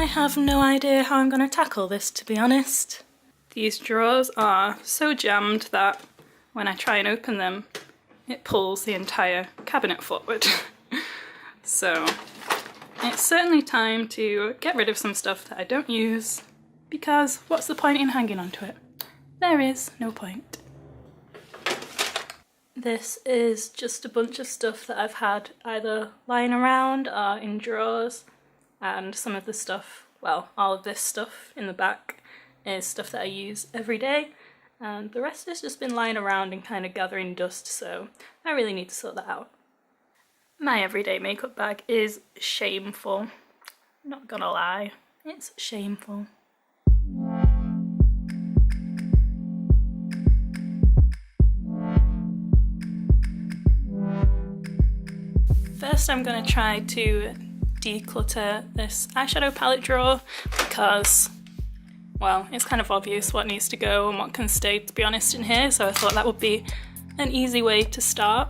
I have no idea how I'm going to tackle this, to be honest. These drawers are so jammed that when I try and open them, it pulls the entire cabinet forward. So it's certainly time to get rid of some stuff that I don't use, because what's the point in hanging onto it? There is no point. This is just a bunch of stuff that I've had either lying around or in drawers, and some of the stuff, well, all of this stuff in the back is stuff that I use every day, and the rest has just been lying around and kind of gathering dust, so I really need to sort that out. My everyday makeup bag is shameful. Not gonna lie, it's shameful. First I'm going to try to declutter this eyeshadow palette drawer because, well, it's kind of obvious what needs to go and what can stay, to be honest, in here, so I thought that would be an easy way to start.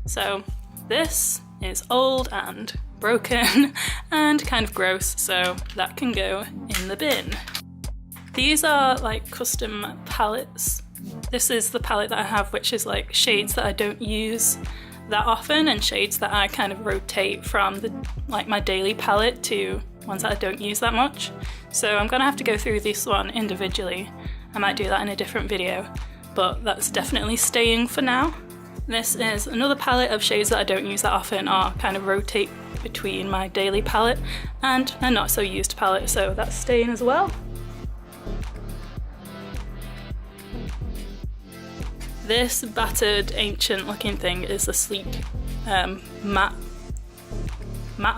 So this is old and broken and kind of gross, so that can go in the bin. These are like custom palettes. This is the palette that I have, which is like shades that I don't use that often and shades that I kind of rotate from the my daily palette to ones that I don't use that much. So I'm gonna have to go through this one individually. I might do that in a different video, but that's definitely staying for now. This is another palette of shades that I don't use that often or kind of rotate between my daily palette and a not so used palette, so that's staying as well. This battered, ancient looking thing is the Sleek matte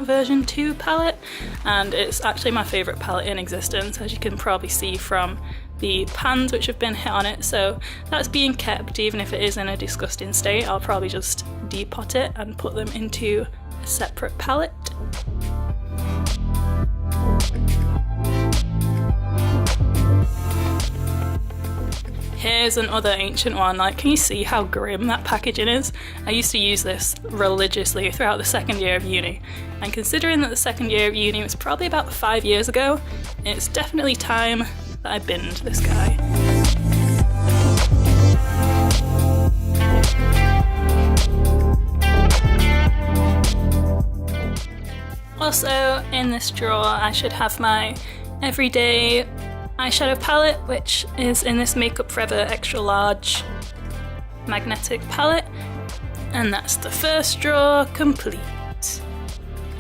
version 2 palette, and it's actually my favourite palette in existence, as you can probably see from the pans which have been hit on it, so that's being kept even if it is in a disgusting state. I'll probably just depot it and put them into a separate palette. Here's another ancient one. Like, can you see how grim that packaging is? I used to use this religiously throughout the second year of uni, and considering that the second year of uni was probably about 5 years ago, it's definitely time that I binned this guy. Also in this drawer I should have my everyday eyeshadow palette, which is in this Makeup Forever extra large magnetic palette, and that's the first drawer complete.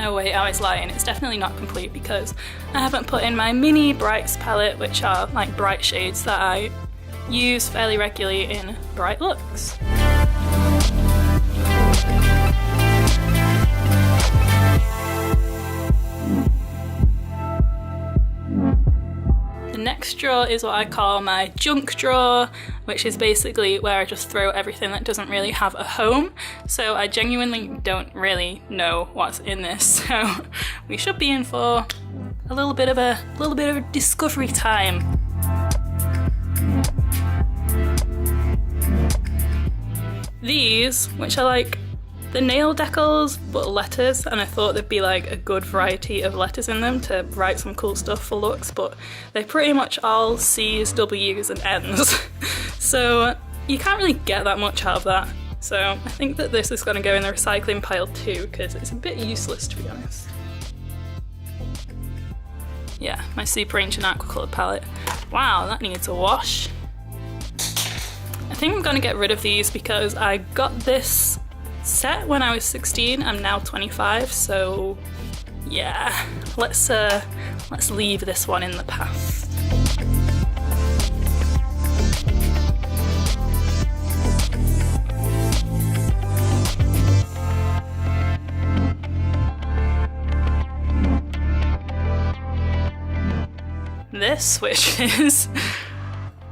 Oh wait, I was lying, it's definitely not complete because I haven't put in my mini brights palette, which are like bright shades that I use fairly regularly in bright looks. Next drawer is what I call my junk drawer, which is basically where I just throw everything that doesn't really have a home. So I genuinely don't really know what's in this. So we should be in for a little bit of a discovery time. These, which are like the nail decals but letters, and I thought there'd be like a good variety of letters in them to write some cool stuff for looks, but they're pretty much all C's, W's and N's. So you can't really get that much out of that. So I think that this is going to go in the recycling pile too, because it's a bit useless, to be honest. Yeah, my super ancient aquacolor palette. Wow, that needs a wash. I think I'm going to get rid of these because I got this set when I was 16. I'm now 25, so yeah, let's leave this one in the past.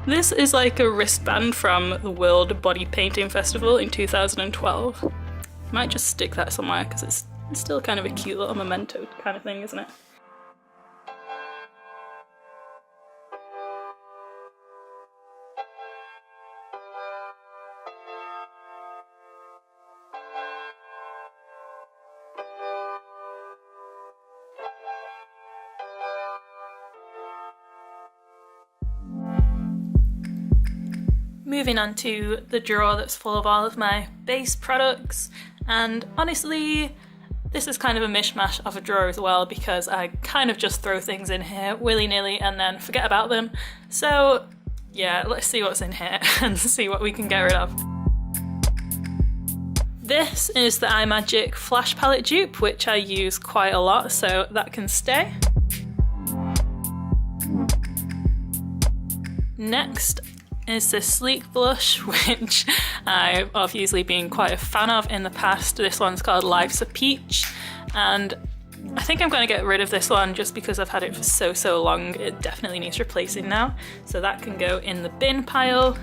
This is like a wristband from the World Body Painting Festival in 2012. Might just stick that somewhere because it's still kind of a cute little memento kind of thing, isn't it? moving on to the drawer that's full of all of my base products, and honestly this is kind of a mishmash of a drawer as well because I kind of just throw things in here willy-nilly and then forget about them. So yeah, let's see what's in here and see what we can get rid of. This is the iMagic Flash Palette dupe, which I use quite a lot, so that can stay. Next is this sleek blush, which I've obviously been quite a fan of in the past. This one's called Life's a Peach, and I think I'm going to get rid of this one just because I've had it for so long. It definitely needs replacing now, so that can go in the bin pile.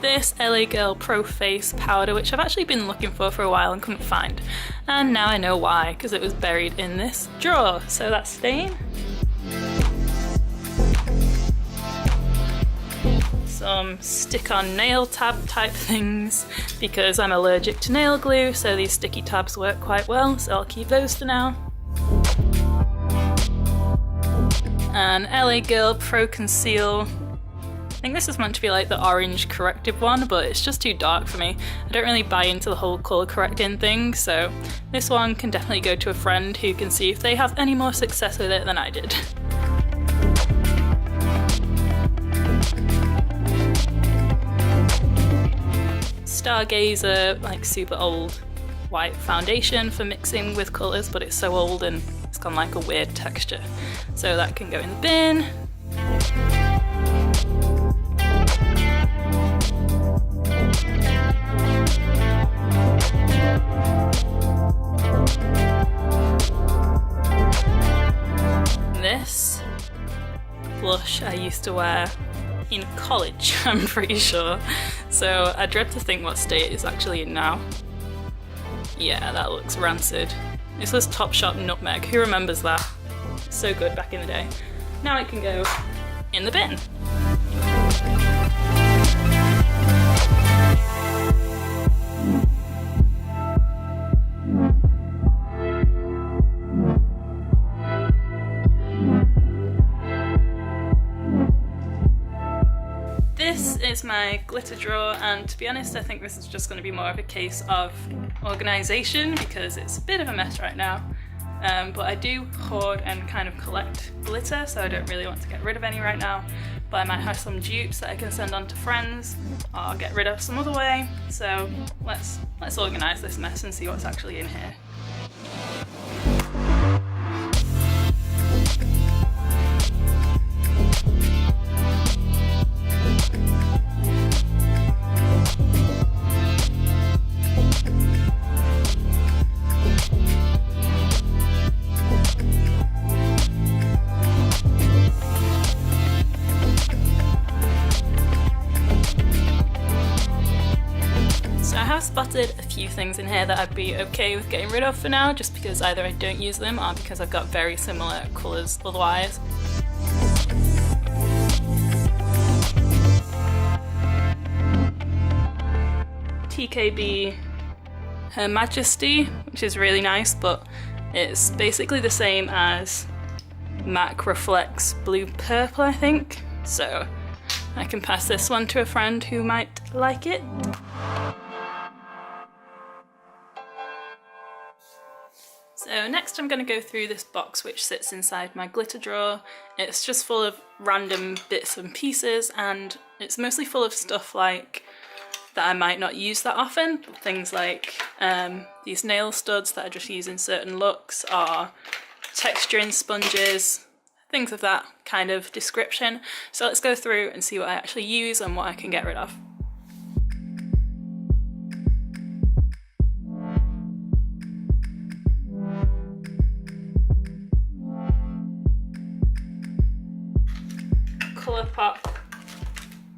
This LA Girl Pro Face powder, which I've actually been looking for a while and couldn't find, and now I know why, because it was buried in this drawer, so that's staying. Some stick-on nail tab type things, because I'm allergic to nail glue, so these sticky tabs work quite well, so I'll keep those for now. And LA Girl Pro Conceal. I think this is meant to be like the orange corrective one, but it's just too dark for me. I don't really buy into the whole colour correcting thing, so this one can definitely go to a friend who can see if they have any more success with it than I did. Stargazer, like super old white foundation for mixing with colours, but it's so old and it's gone like a weird texture. So that can go in the bin. This blush I used to wear in college, I'm pretty sure. So I dread to think what state it's actually in now. Yeah, that looks rancid. This was Topshop Nutmeg, who remembers that? So good back in the day. Now it can go in the bin. This is my glitter drawer, and to be honest I think this is just going to be more of a case of organisation because it's a bit of a mess right now. But I do hoard and kind of collect glitter, so I don't really want to get rid of any right now. But I might have some dupes that I can send on to friends or get rid of some other way. So let's organise this mess and see what's actually in here. Spotted a few things in here that I'd be okay with getting rid of for now, just because either I don't use them or because I've got very similar colours otherwise. TKB Her Majesty, which is really nice, but it's basically the same as MAC Reflex Blue Purple, I think, so I can pass this one to a friend who might like it. So next I'm going to go through this box which sits inside my glitter drawer. It's just full of random bits and pieces, and it's mostly full of stuff like that I might not use that often. Things like these nail studs that I just use in certain looks, or texturing sponges, things of that kind of description. So let's go through and see what I actually use and what I can get rid of. Colourpop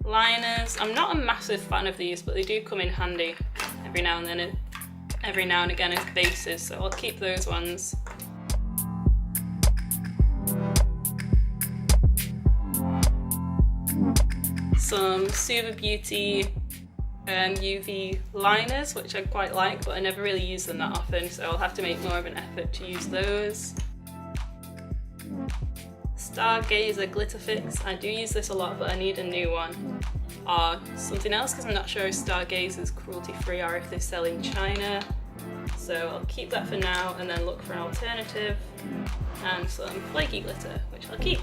liners. I'm not a massive fan of these, but they do come in handy every now and again as bases, so I'll keep those ones. Some Suva Beauty UV liners, which I quite like, but I never really use them that often, so I'll have to make more of an effort to use those. Stargazer Glitter Fix. I do use this a lot, but I need a new one. Or something else, because I'm not sure if Stargazer is cruelty free or if they sell in China. So I'll keep that for now and then look for an alternative. And some flaky glitter, which I'll keep.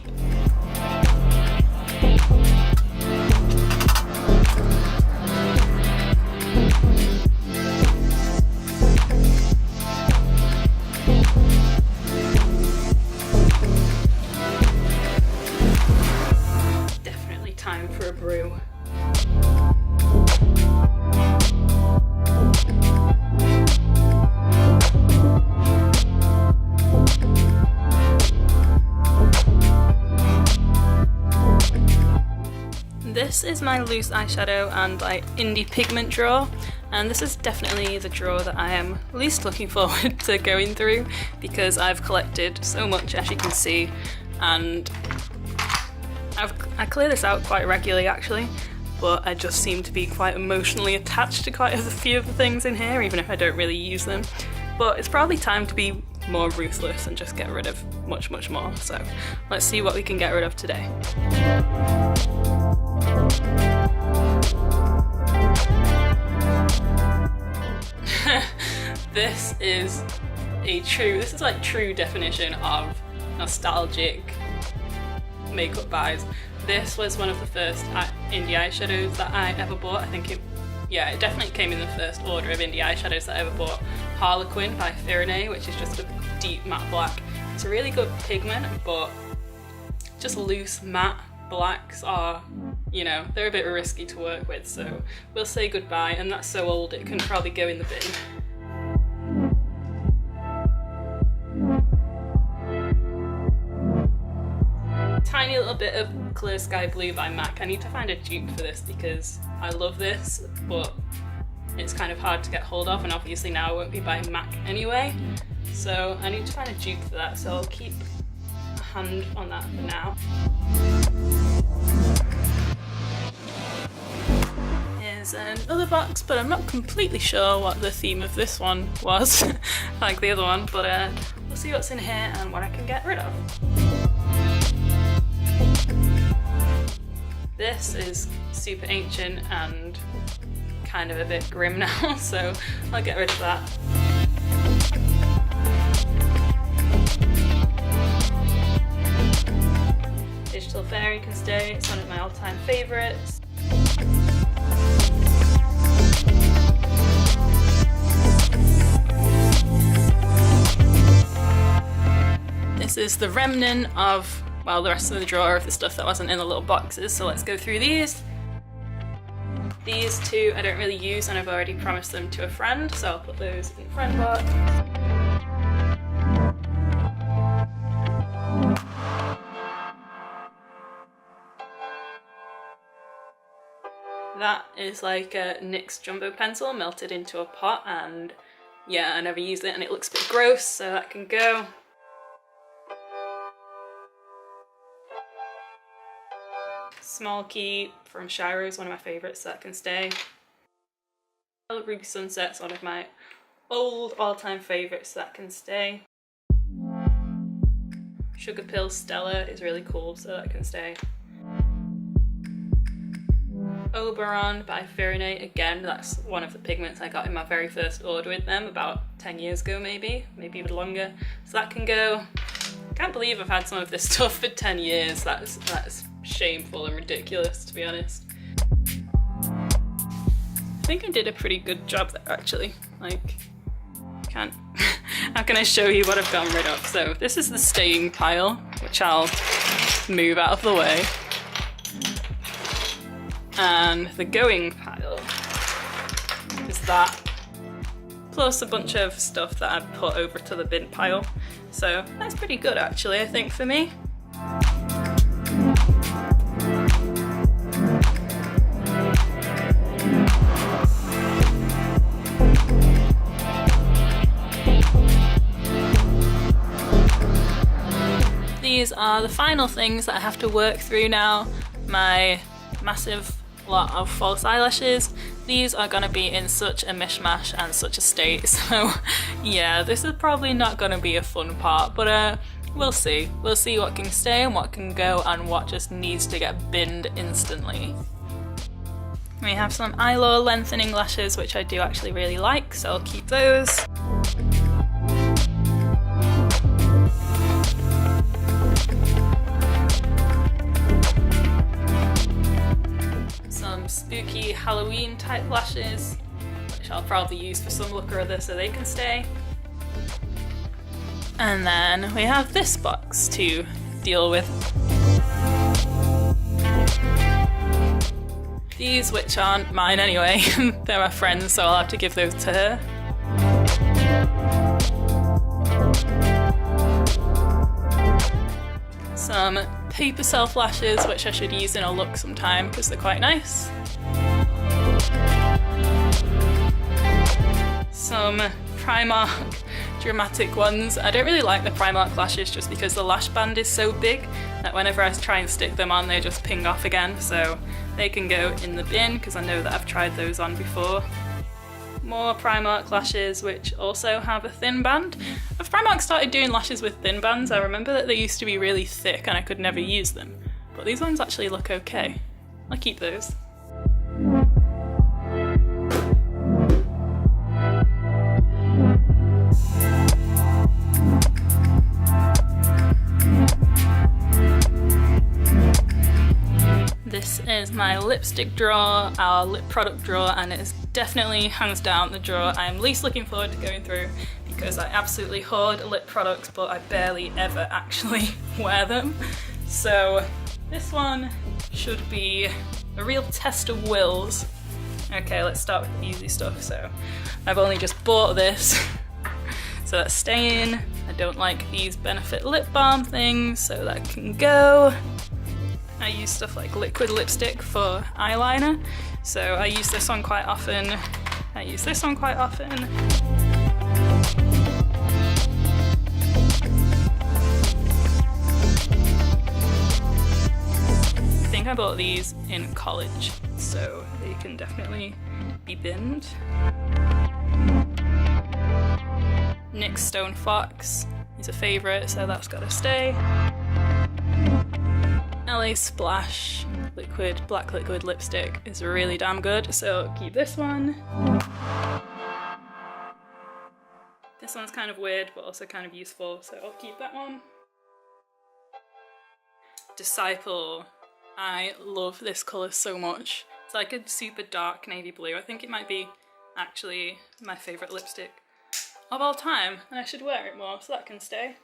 Definitely time for a brew. This is my loose eyeshadow and like indie pigment drawer, and this is definitely the drawer that I am least looking forward to going through because I've collected so much, as you can see, and I clear this out quite regularly actually, but I just seem to be quite emotionally attached to quite a few of the things in here, even if I don't really use them. But it's probably time to be more ruthless and just get rid of much more, so let's see what we can get rid of today. This is like true definition of nostalgic makeup buys. This was one of the first indie eyeshadows that I ever bought. I think it definitely came in the first order of indie eyeshadows that I ever bought. Harlequin by Firenze, which is just a deep matte black. It's a really good pigment, but just loose matte blacks are, you know, they're a bit risky to work with, so we'll say goodbye, and that's so old it can probably go in the bin. Tiny little bit of Clear Sky Blue by MAC. I need to find a dupe for this because I love this, but it's kind of hard to get hold of, and obviously now I won't be buying MAC anyway, so I need to find a dupe for that, so I'll keep a hand on that for now. Here's another box, but I'm not completely sure what the theme of this one was, like the other one, but we'll see what's in here and what I can get rid of. This is super ancient and kind of a bit grim now, so I'll get rid of that. Digital Fairy can stay, it's one of my all-time favourites. This is the remnant of, well, the rest of the drawer of the stuff that wasn't in the little boxes, so let's go through these. These two I don't really use and I've already promised them to a friend, so I'll put those in the friend box. That is like a NYX jumbo pencil melted into a pot, and yeah, I never used it and it looks a bit gross, so that can go. Small Key from Shiro is one of my favourites, so that can stay. Ruby Sunset's one of my old all-time favourites, so that can stay. Sugar Pill Stella is really cool, so that can stay. Oberon by Firenze, again, that's one of the pigments I got in my very first order with them about 10 years ago maybe even longer, so that can go. Can't believe I've had some of this stuff for 10 years, that's shameful and ridiculous, to be honest. I think I did a pretty good job there actually, like, how can I show you what I've gotten rid of? So this is the staying pile, which I'll move out of the way. And the going pile is that, plus a bunch of stuff that I've put over to the bin pile. So that's pretty good actually, I think, for me. These are the final things that I have to work through now. My massive lot of false eyelashes. These are gonna be in such a mishmash and such a state, so yeah, this is probably not gonna be a fun part, but We'll see. We'll see what can stay and what can go and what just needs to get binned instantly. We have some eyelaw lengthening lashes, which I do actually really like, so I'll keep those. Some spooky Halloween type lashes, which I'll probably use for some look or other so they can stay. And then we have this box to deal with. These, which aren't mine anyway, they're my friends, so I'll have to give those to her. Some paper self lashes, which I should use in a look sometime because they're quite nice. Some Primark dramatic ones. I don't really like the Primark lashes just because the lash band is so big that whenever I try and stick them on they just ping off again, so they can go in the bin because I know that I've tried those on before. More Primark lashes which also have a thin band. Have Primark started doing lashes with thin bands? I remember that they used to be really thick and I could never use them, but these ones actually look okay. I'll keep those. This is my lipstick drawer, our lip product drawer, and it is definitely hands down the drawer I'm least looking forward to going through because I absolutely hoard lip products but I barely ever actually wear them. So this one should be a real test of wills. Okay, let's start with the easy stuff. So I've only just bought this, so that's staying. I don't like these Benefit lip balm things, so that can go. I use stuff like liquid lipstick for eyeliner, so I use this one quite often. I use this one quite often. I think I bought these in college, so they can definitely be binned. NYX Stone Fox is a favourite, so that's gotta stay. LA Splash black liquid lipstick is really damn good, so keep this one. This one's kind of weird but also kind of useful, so I'll keep that one. Disciple. I love this colour so much. It's like a super dark navy blue. I think it might be actually my favourite lipstick of all time, and I should wear it more, so that can stay.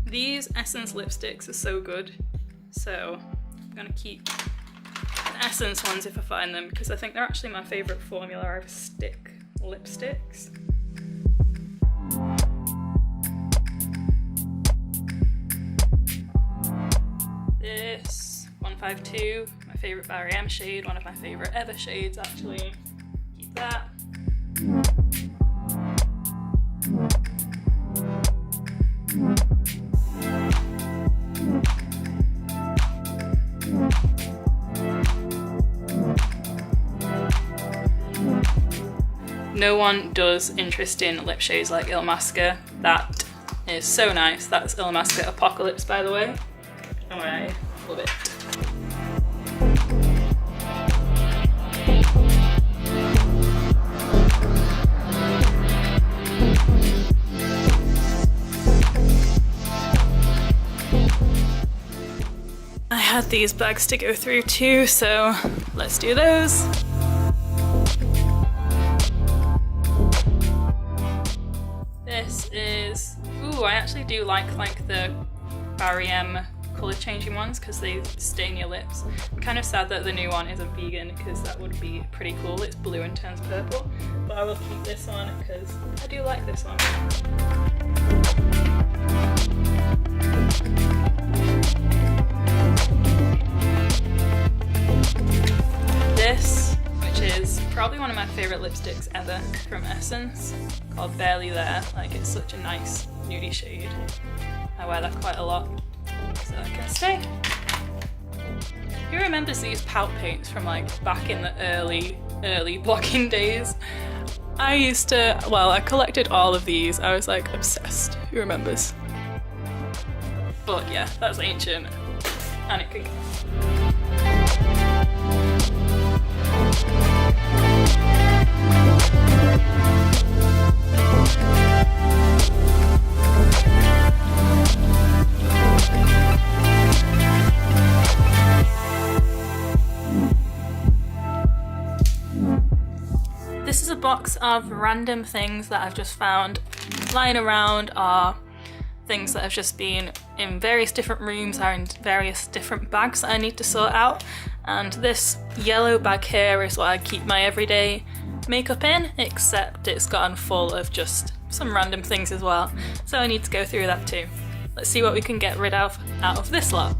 These Essence lipsticks are so good, so I'm gonna keep the Essence ones if I find them because I think they're actually my favourite formula of stick lipsticks. This 152, my favourite Barry M shade, one of my favourite ever shades actually. Keep that. No one does interesting lip shades like Illamasqua. That is so nice. That's Illamasqua Apocalypse, by the way. And I love it. I had these bags to go through too, so let's do those. This is, ooh, I actually do like the Barry M colour changing ones because they stain your lips. I'm kind of sad that the new one isn't vegan because that would be pretty cool. It's blue and turns purple, but I will keep this one because I do like this one. This, which is probably one of my favourite lipsticks ever from Essence, called Barely There. Like, it's such a nice nudie shade. I wear that quite a lot, so that can stay. Who remembers these pout paints from like back in the early early blogging days, I used to, well, I collected all of these. I was like obsessed. Who remembers? But yeah, that's ancient and it could. This is a box of random things that I've just found lying around, or things that have just been in various different rooms or in various different bags that I need to sort out. And this yellow bag here is what I keep my everyday makeup in, except it's gotten full of just some random things as well. So I need to go through that too. Let's see what we can get rid of out of this lot.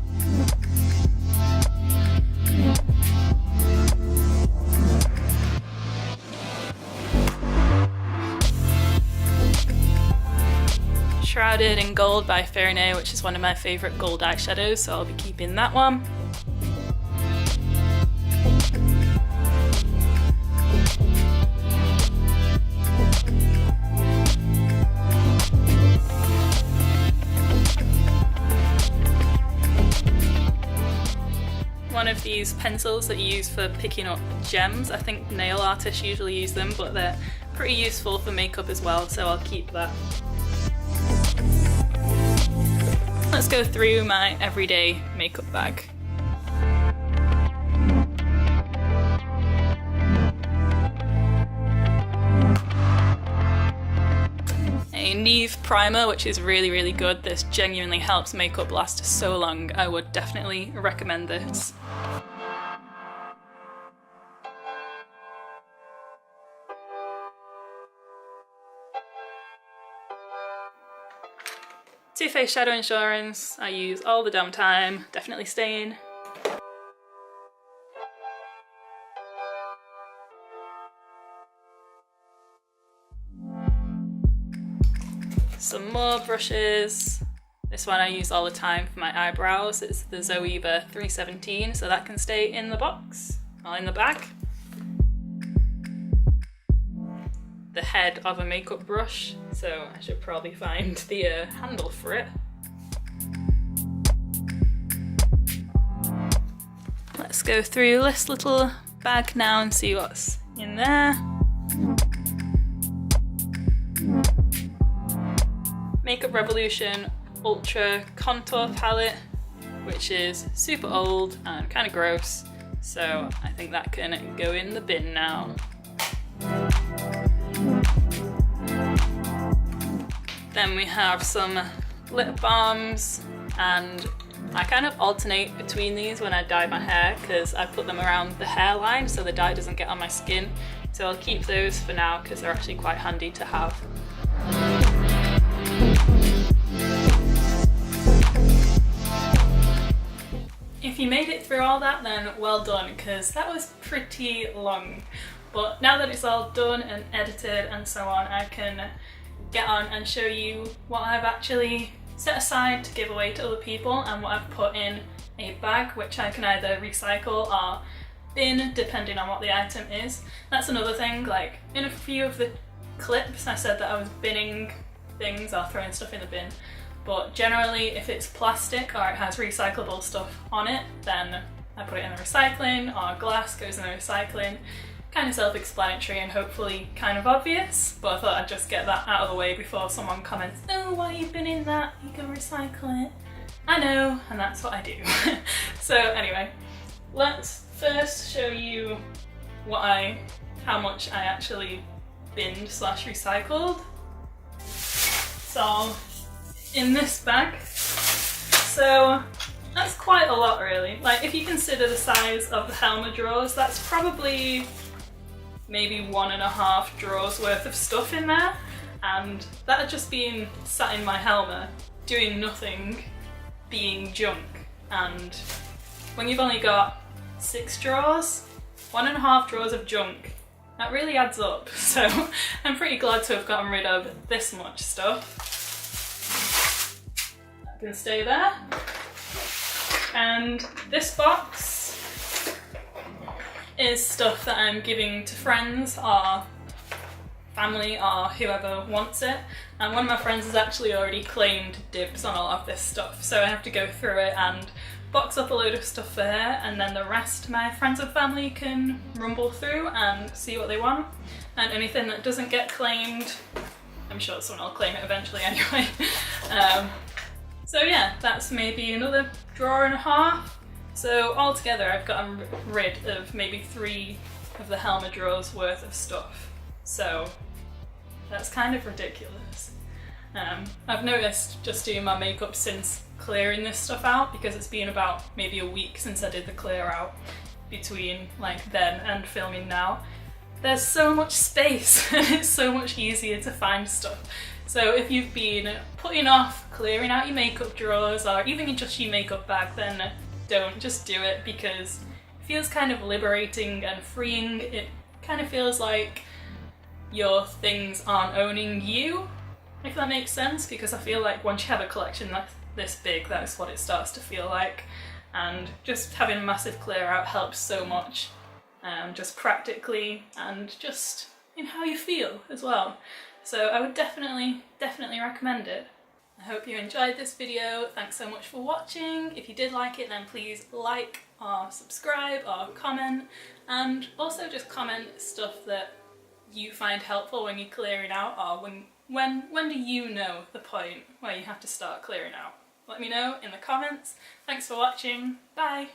Shrouded in Gold by Farinay, which is one of my favourite gold eyeshadows, so I'll be keeping that one. One of these pencils that you use for picking up gems. I think nail artists usually use them, but they're pretty useful for makeup as well, so I'll keep that. Let's go through my everyday makeup bag. A Neve primer, which is really good. This genuinely helps makeup last so long. I would definitely recommend this. Too Faced Shadow Insurance, I use all the damn time, definitely staying. Some more brushes. This one I use all the time for my eyebrows. It's the Zoeva 317, so that can stay in the box, or in the bag. The head of a makeup brush, so I should probably find the handle for it. Let's go through this little bag now and see what's in there. Makeup Revolution Ultra Contour Palette, which is super old and kind of gross, so I think that can go in the bin now. Then we have some lip balms, and I kind of alternate between these when I dye my hair because I put them around the hairline so the dye doesn't get on my skin. So I'll keep those for now because they're actually quite handy to have. If you made it through all that, then well done, because that was pretty long. But now that it's all done and edited and so on, I can get on and show you what I've actually set aside to give away to other people and what I've put in a bag, which I can either recycle or bin depending on what the item is. That's another thing, like in a few of the clips I said that I was binning things or throwing stuff in the bin, but generally if it's plastic or it has recyclable stuff on it, then I put it in the recycling, or glass goes in the recycling. Kind of self-explanatory and hopefully kind of obvious, but I thought I'd just get that out of the way before someone comments, oh, why you been in that? You can recycle it. I know, and that's what I do. So anyway, let's first show you how much I actually binned / recycled. So in this bag, so that's quite a lot really. Like if you consider the size of the Helma drawers, that's probably maybe 1.5 drawers worth of stuff in there, and that had just been sat in my Helma doing nothing, being junk. And when you've only got 6 drawers, 1.5 drawers of junk, that really adds up. So I'm pretty glad to have gotten rid of this much stuff. That can stay there. And this box is stuff that I'm giving to friends or family or whoever wants it, and one of my friends has actually already claimed dibs on a lot of this stuff, so I have to go through it and box up a load of stuff for her, and then the rest my friends and family can rumble through and see what they want, and anything that doesn't get claimed, I'm sure someone will claim it eventually anyway. So yeah, that's maybe another drawer and a half. So altogether I've gotten rid of maybe 3 of the Helma drawers worth of stuff. So that's kind of ridiculous. I've noticed just doing my makeup since clearing this stuff out, because it's been about maybe a week since I did the clear out between like then and filming now. There's so much space and it's so much easier to find stuff. So if you've been putting off clearing out your makeup drawers or even just your makeup bag, then don't, just do it, because it feels kind of liberating and freeing. It kind of feels like your things aren't owning you, if that makes sense, because I feel like once you have a collection that's this big, that's what it starts to feel like, and just having a massive clear out helps so much, just practically and just in how you feel as well. So I would definitely recommend it. I hope you enjoyed this video. Thanks so much for watching. If you did like it, then please like or subscribe or comment, and also just comment stuff that you find helpful when you're clearing out, or when do you know the point where you have to start clearing out? Let me know in the comments. Thanks for watching. Bye!